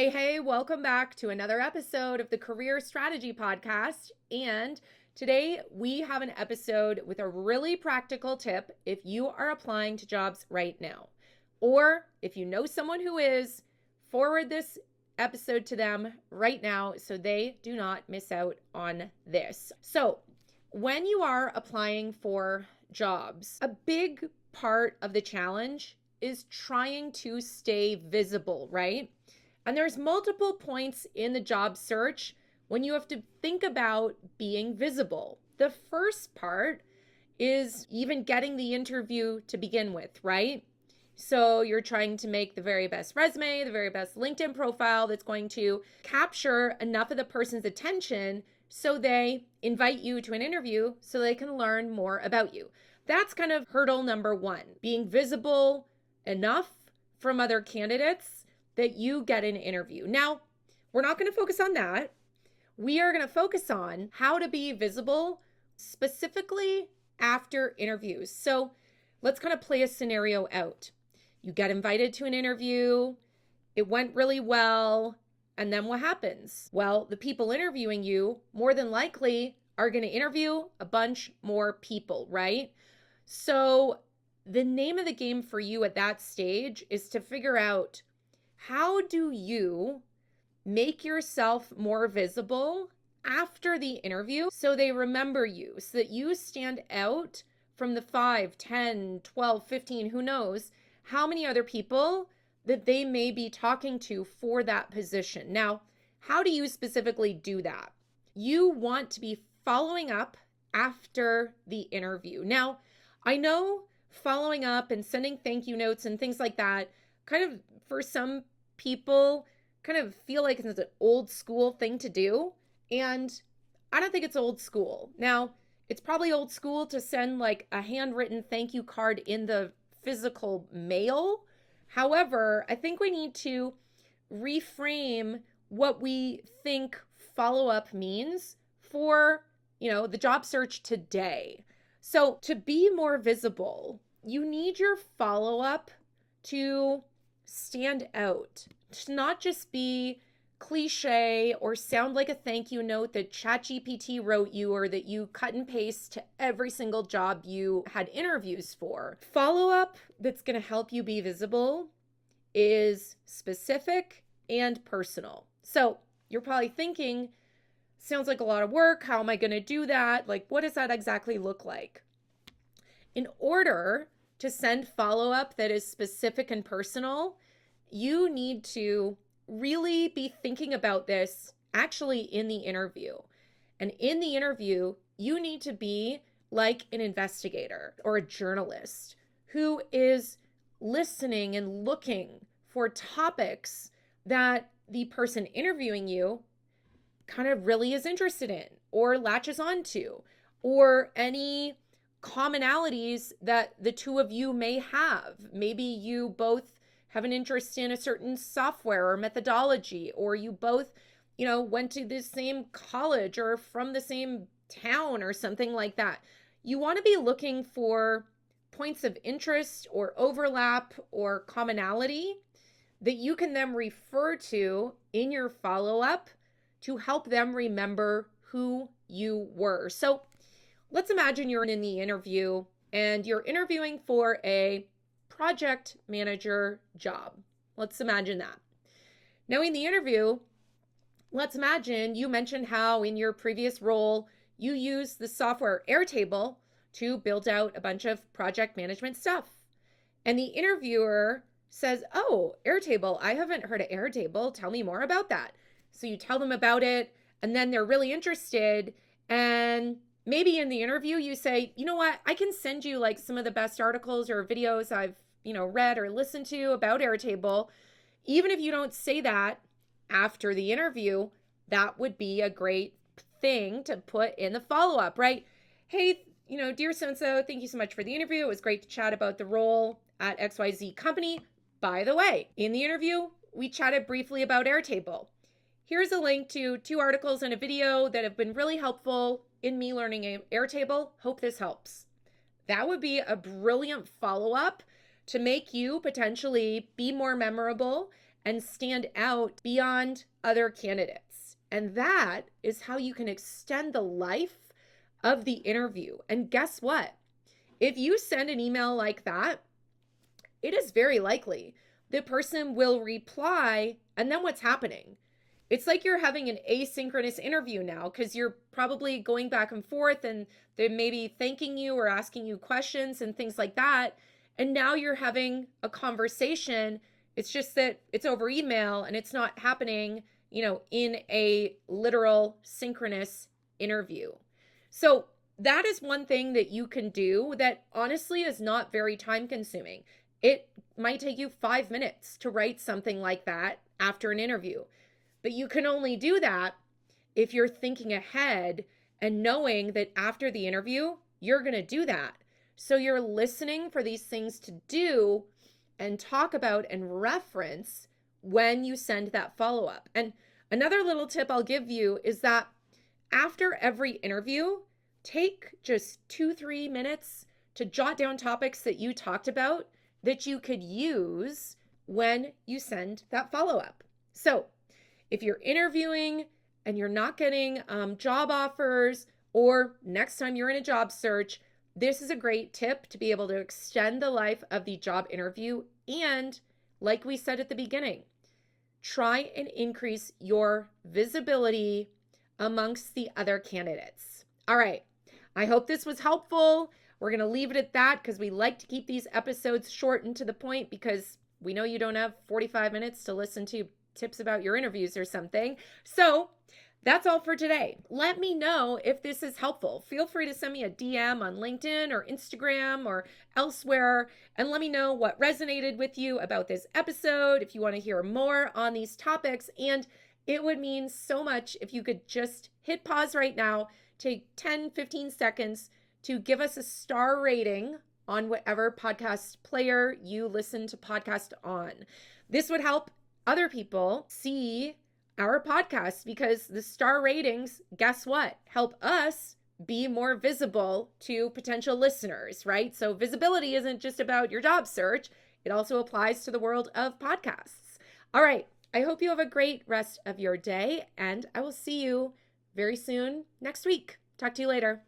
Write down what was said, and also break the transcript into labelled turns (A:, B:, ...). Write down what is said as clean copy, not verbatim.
A: Hey, welcome back to another episode of the Career Strategy Podcast. And today we have an episode with a really practical tip if you are applying to jobs right now. Or if you know someone who is, forward this episode to them right now so they do not miss out on this. So, when you are applying for jobs, a big part of the challenge is trying to stay visible, right? And there's multiple points in the job search when you have to think about being visible. The first part is even getting the interview to begin with, right? So you're trying to make the very best resume, the very best LinkedIn profile that's going to capture enough of the person's attention so they invite you to an interview so they can learn more about you. That's kind of hurdle number one, being visible enough from other candidates that you get an interview. Now, we're not going to focus on that. We are going to focus on how to be visible specifically after interviews. So let's kind of play a scenario out. You get invited to an interview, it went really well, and then what happens? Well, the people interviewing you more than likely are going to interview a bunch more people, right? So the name of the game for you at that stage is to figure out, how do you make yourself more visible after the interview so they remember you, so that you stand out from the 5, 10, 12, 15, who knows how many other people that they may be talking to for that position. Now, how do you specifically do that? You want to be following up after the interview. Now, I know following up and sending thank you notes and things like that kind of, for some people, kind of feel like it's an old school thing to do. And I don't think it's old school. Now, it's probably old school to send like a handwritten thank you card in the physical mail. However, I think we need to reframe what we think follow-up means for, the job search today. So to be more visible, you need your follow-up to stand out, to not just be cliche or sound like a thank you note that ChatGPT wrote you or that you cut and paste to every single job you had interviews for. Follow-up that's going to help you be visible is specific and personal. So you're probably thinking, sounds like a lot of work. How am I going to do that? Like, what does that exactly look like? In order to send follow-up that is specific and personal, you need to really be thinking about this actually in the interview. And in the interview, you need to be like an investigator or a journalist who is listening and looking for topics that the person interviewing you kind of really is interested in or latches onto, or any commonalities that the two of you may have. Maybe you both have an interest in a certain software or methodology, or you both, went to the same college or from the same town or something like that. You want to be looking for points of interest or overlap or commonality that you can then refer to in your follow-up to help them remember who you were. So let's imagine you're in the interview and you're interviewing for a project manager job. Let's imagine that. Now in the interview, let's imagine you mentioned how in your previous role, you used the software Airtable to build out a bunch of project management stuff. And the interviewer says, "Oh, Airtable, I haven't heard of Airtable. Tell me more about that." So you tell them about it, and then they're really interested. And maybe in the interview you say, "You know what? I can send you like some of the best articles or videos I've, read or listened to about Airtable." Even if you don't say that after the interview, that would be a great thing to put in the follow-up, right? "Hey, dear so-and-so, thank you so much for the interview. It was great to chat about the role at XYZ company. By the way, in the interview, we chatted briefly about Airtable. Here's a link to 2 articles and a video that have been really helpful in me learning Airtable. Hope this helps." That would be a brilliant follow-up to make you potentially be more memorable and stand out beyond other candidates. And that is how you can extend the life of the interview. And guess what? If you send an email like that, it is very likely the person will reply. And then what's happening? It's like you're having an asynchronous interview now, because you're probably going back and forth and they may be thanking you or asking you questions and things like that. And now you're having a conversation. It's just that it's over email and it's not happening, in a literal synchronous interview. So that is one thing that you can do that honestly is not very time consuming. It might take you 5 minutes to write something like that after an interview. But you can only do that if you're thinking ahead and knowing that after the interview, you're going to do that. So you're listening for these things to do and talk about and reference when you send that follow-up. And another little tip I'll give you is that after every interview, take just 2-3 minutes to jot down topics that you talked about that you could use when you send that follow-up. So if you're interviewing and you're not getting job offers, or next time you're in a job search, this is a great tip to be able to extend the life of the job interview. And like we said at the beginning, try and increase your visibility amongst the other candidates. All right. I hope this was helpful. We're going to leave it at that because we like to keep these episodes short and to the point, because we know you don't have 45 minutes to listen to tips about your interviews or something. So that's all for today. Let me know if this is helpful. Feel free to send me a DM on LinkedIn or Instagram or elsewhere, and let me know what resonated with you about this episode, if you want to hear more on these topics. And it would mean so much if you could just hit pause right now, take 10-15 seconds to give us a star rating on whatever podcast player you listen to podcast on. This would help other people see our podcast, because the star ratings, guess what? Help us be more visible to potential listeners, right? So visibility isn't just about your job search. It also applies to the world of podcasts. All right. I hope you have a great rest of your day, and I will see you very soon next week. Talk to you later.